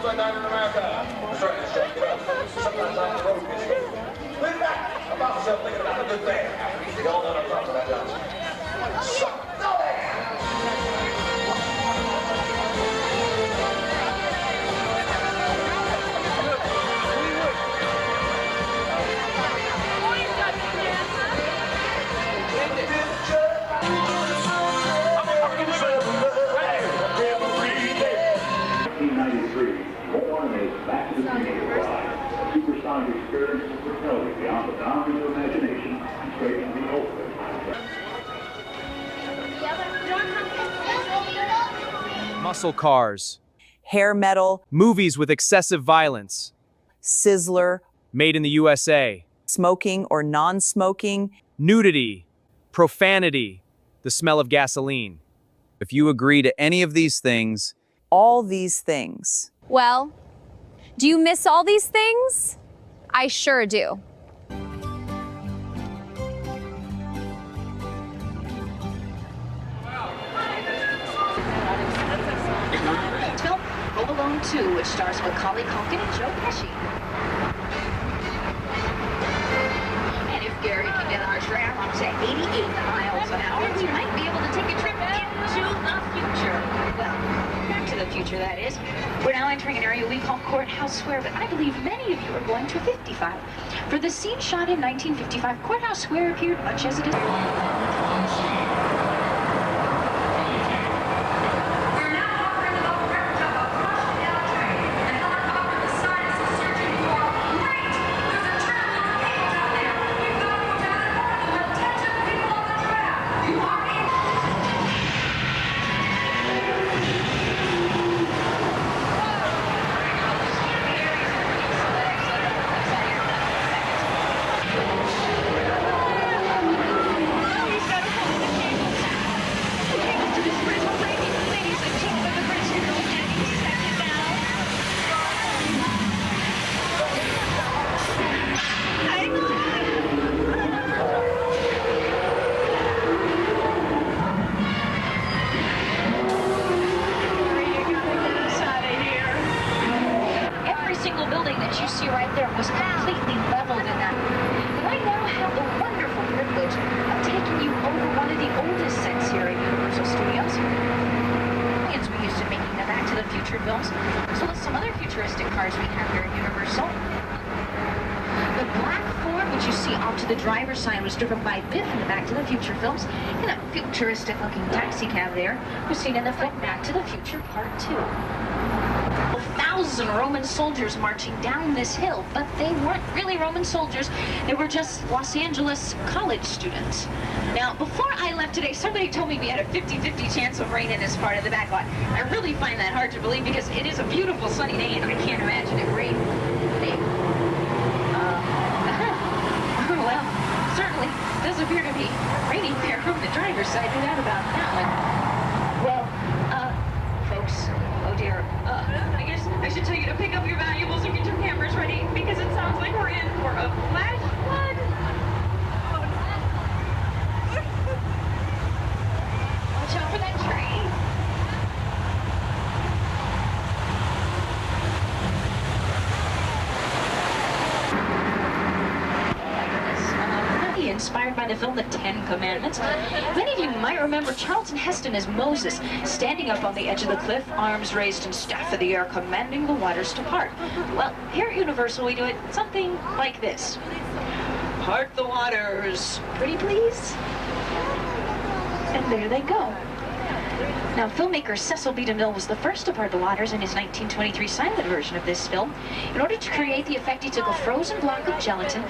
like that in America. Sorry, shake it up. Sometimes I'm broke. Lean back. I found myself thinking about a good thing. Y'all know what I'm talking about, don't you? So, go there. Born is Back to the Future ride. Supersonic experience will propel you beyond the boundaries of imagination and straight to the ultimate. Muscle cars. Hair metal. Movies with excessive violence. Sizzler. Made in the USA. Smoking or non-smoking. Nudity. Profanity. The smell of gasoline. If you agree to any of these things, all these things. Well, do you miss all these things? I sure do. Film Home Alone 2, which stars Macaulay Culkin and Joe Pesci. And if Gary can get our tram up to 88 miles an hour, we might be able to take a trip into the future. Well, Back to the Future, that is. We're now entering an area we call Courthouse Square, but I believe many of you are going to 55. For the scene shot in 1955, Courthouse Square appeared much as it is. You see right there was completely leveled in that. And I now have the wonderful privilege of taking you over one of the oldest sets here at Universal Studios. Bunyans we used in making the Back to the Future films, as well as some other futuristic cars we have here at Universal. The black Ford, which you see off to the driver's side, was driven by Biff in the Back to the Future films, and a futuristic-looking taxi cab there was seen in the film Back to the Future Part 2. 1,000 Roman soldiers marching down this hill, but they weren't really Roman soldiers. They were just Los Angeles college students. Now, before I left today, somebody told me we had a 50-50 chance of rain in this part of the back lot. I really find that hard to believe because it is a beautiful sunny day and I can't imagine it rain today. Well, certainly does appear to be raining there from the driver's side, no doubt about that one. Well, folks, oh dear, I guess I should tell you to pick up your valuables and get your cameras ready because it sounds like we're in for a flash flood. Watch out for that train. Inspired by the film The Ten Commandments. Many of you might remember Charlton Heston as Moses, standing up on the edge of the cliff, arms raised and staff in the air, commanding the waters to part. Well, here at Universal we do it something like this. Part the waters. Pretty please? And there they go. Now, filmmaker Cecil B. DeMille was the first to part the waters in his 1923 silent version of this film. In order to create the effect, he took a frozen block of gelatin,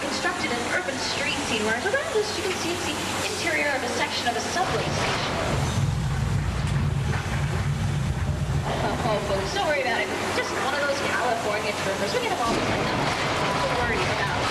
constructed an urban street scene where around us you can see it's the interior of a section of a subway station. Oh, folks, don't worry about it. Just one of those California trimmers. We get them all the time. Don't worry about it.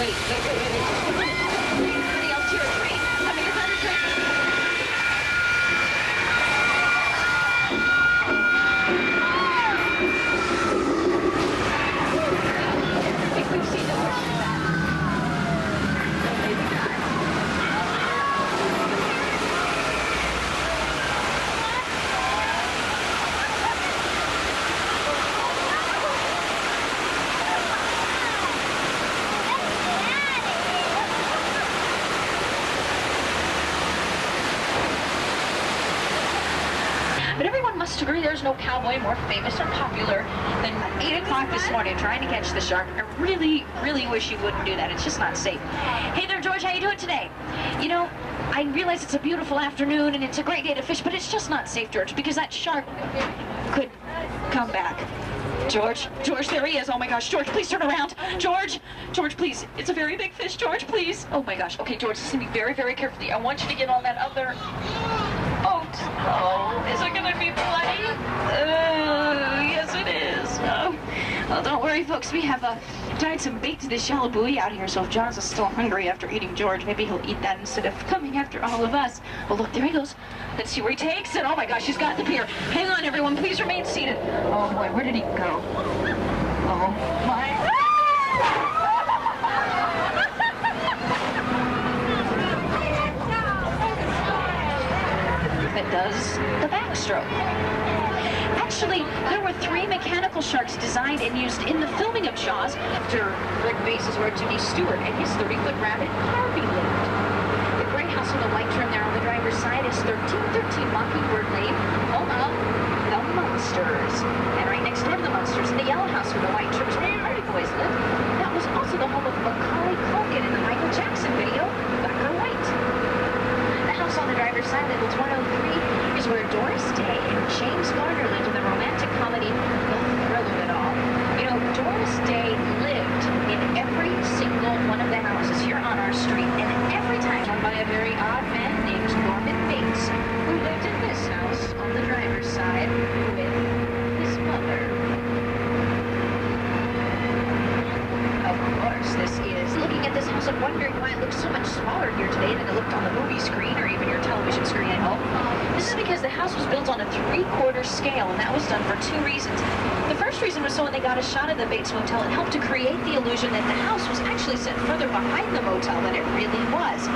Anybody else hear a train? Coming, is that a train? I think we've seen the worst of that. Maybe not. But everyone must agree there's no cowboy more famous or popular than 8 o'clock this morning trying to catch the shark. I really, really wish you wouldn't do that. It's just not safe. Hey there, George, how you doing today? You know, I realize it's a beautiful afternoon and it's a great day to fish, but it's just not safe, George, because that shark could come back. George, there he is. Oh my gosh, George, please turn around. George, please. It's a very big fish, George, please. Oh my gosh. Okay, George, listen to me very, very carefully. I want you to get on that other boat. Oh, is it gonna be bloody? Yes it is. Oh. Well, don't worry, folks. We have tied some bait to this shallow buoy out here, so if Jaws is still hungry after eating George, maybe he'll eat that instead of coming after all of us. Well, look, there he goes. Let's see where he takes it. Oh my gosh, he's got the pier. Hang on, everyone. Please remain seated. Oh boy, where did he go? Oh my. That does the backstroke. Actually, there were 3 mechanical sharks designed and used in the filming of Jaws after Rick Bass' where Jimmy Stewart and his 30-foot rabbit Harvey lived. The gray house with the white trim there on the driver's side is 1313 Mockingbird Lane, home of the Munsters. And right next door to the Munsters, the yellow house with the white trim is where the Hardy Boys lived. That was also the home of Macaulay Culkin in the Michael Jackson video, Black or White. The house on the driver's side, labeled 103, is where Doris Day and James Garner lived in the romantic comedy The Thrill of It All. You know, Doris Day lived in every single one of the houses here on our street, and every time owned by a very odd man named Norman Bates, who lived in this house on the driver's side with his mother. Of course, this is looking at this house and wondering why it looks so much smaller here today than it looked on the movie screen or even your television screen at home. This is because the house was built on a 3/4 scale, and that was done for 2 reasons. The first reason was so when they got a shot of the Bates Motel, it helped to create the illusion that the house was actually set further behind the motel than it really was.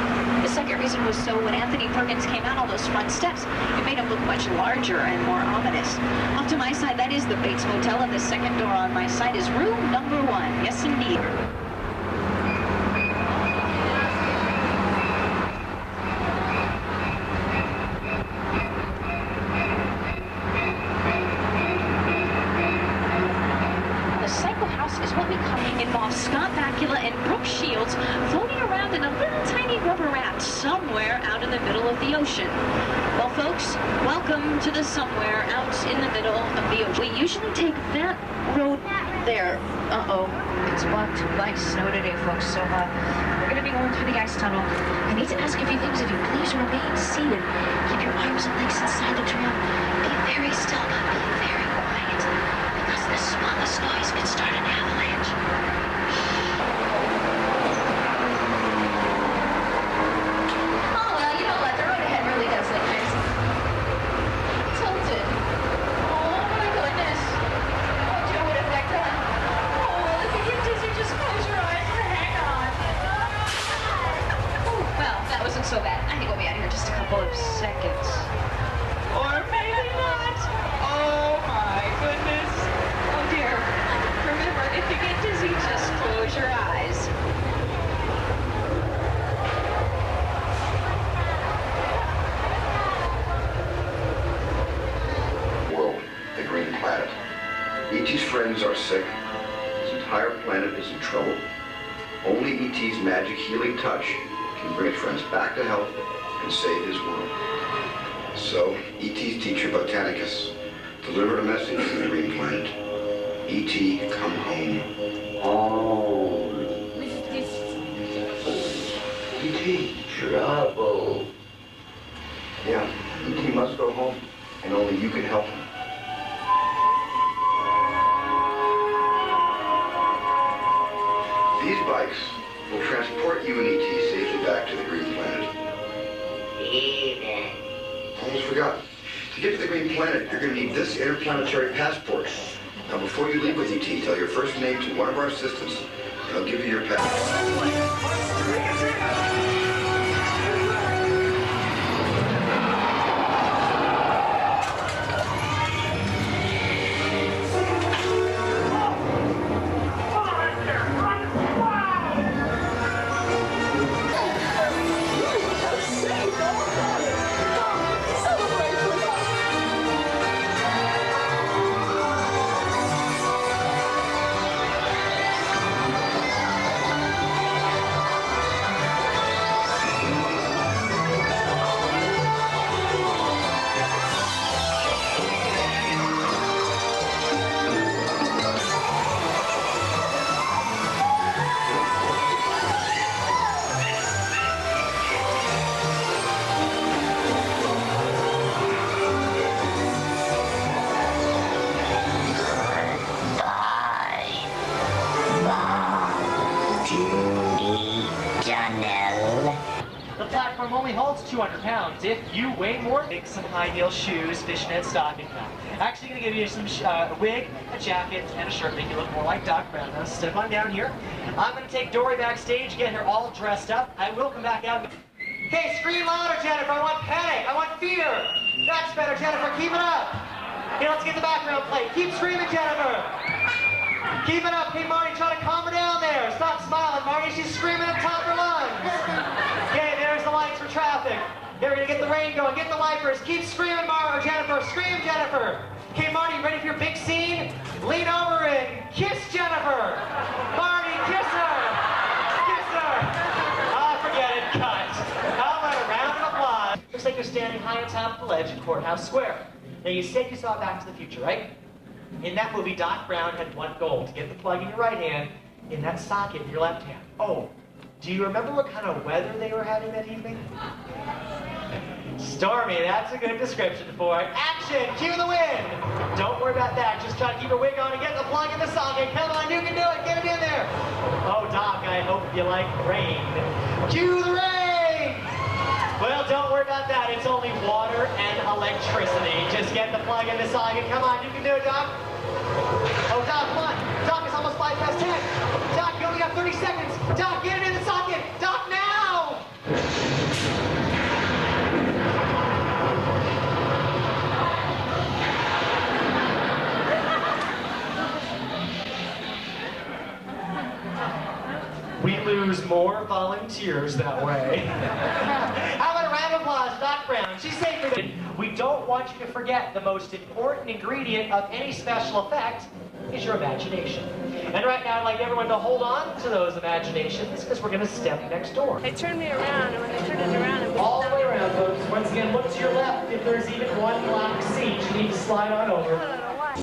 The second reason was so when Anthony Perkins came out all those front steps, it made him look much larger and more ominous. Off to my side, that is the Bates Motel, and the second door on my side is room number 1. Yes, indeed. Scott Bakula and Brooke Shields floating around in a little tiny rubber raft somewhere out in the middle of the ocean. Well, folks, welcome to the somewhere out in the middle of the ocean. We usually take that road there. Uh-oh, it's blocked by snow today, folks, so we're going to be going through the ice tunnel. I need to ask a few things if you please remain seated. Keep your arms and legs inside the tram. Be very still, but be very quiet, because the smallest noise could start an avalanche. So bad. I think we'll be out of here in just a couple of seconds. Or maybe not. Oh my goodness. Oh dear. Remember, if you get dizzy, just close your eyes. World, the green planet. E.T.'s friends are sick. His entire planet is in trouble. Only E.T.'s magic healing touch can bring his friends back to health and save his world. So, E.T.'s teacher, Botanicus, delivered a message to the green planet. E.T., come home. Oh. E.T. Trouble. Yeah, E.T. must go home, and only you can help him. These bikes will transport you and ET safely back to the Green Planet. Almost forgot. To get to the Green Planet, you're going to need this interplanetary passport. Now, before you leave with ET, tell your first name to one of our assistants, and I'll give you your passport. The platform only holds 200 pounds. If you weigh more, take some high heel shoes, fishnet stocking cap. Actually going to give you some a wig, a jacket, and a shirt, make you look more like Doc Brown. Now step on down here. I'm going to take Dory backstage, get her all dressed up. I will come back out. Okay, scream louder, Jennifer. I want panic. I want fear. That's better, Jennifer. Keep it up. Okay, let's get the background plate. Keep screaming, Jennifer. Keep it up. Hey, Marty, try to calm her down there. Stop smiling, Marty. She's screaming at the top of her lungs. Okay, there's the lights for traffic. They're going to get the rain going. Get the wipers. Keep screaming, Jennifer. Scream, Jennifer. Okay, Marty, ready for your big scene? Lean over and kiss Jennifer. Marty, kiss her. Kiss her. Ah, forget it. Cut. How about a round of applause? Looks like you're standing high on top of the ledge at Courthouse Square. Now, you said you saw Back to the Future, right? In that movie, Doc Brown had one goal, to get the plug in your right hand in that socket in your left hand. Oh, do you remember what kind of weather they were having that evening? Stormy, that's a good description for it. Action, cue the wind. Don't worry about that, just try to keep your wig on and get the plug in the socket. Come on, you can do it, get it in there. Oh, Doc, I hope you like rain. Cue the rain. Well, don't worry about that, it's only water and electricity. Just get the plug in the socket. Come on, you can do it, Doc. Oh, Doc, come on. Doc, it's almost 5 past 10. Doc, you only got 30 seconds. Doc, get it in the socket. Doc, now! We lose more volunteers that way. How about a round of applause, Doc Brown? She's safe for this. We don't want you to forget the most important ingredient of any special effect is your imagination. And right now, I'd like everyone to hold on to those imaginations because we're going to step next door. They turned me around, and when they turned it around, it was all the way around, folks. Once again, look to your left. If there's even one black seat, you need to slide on over.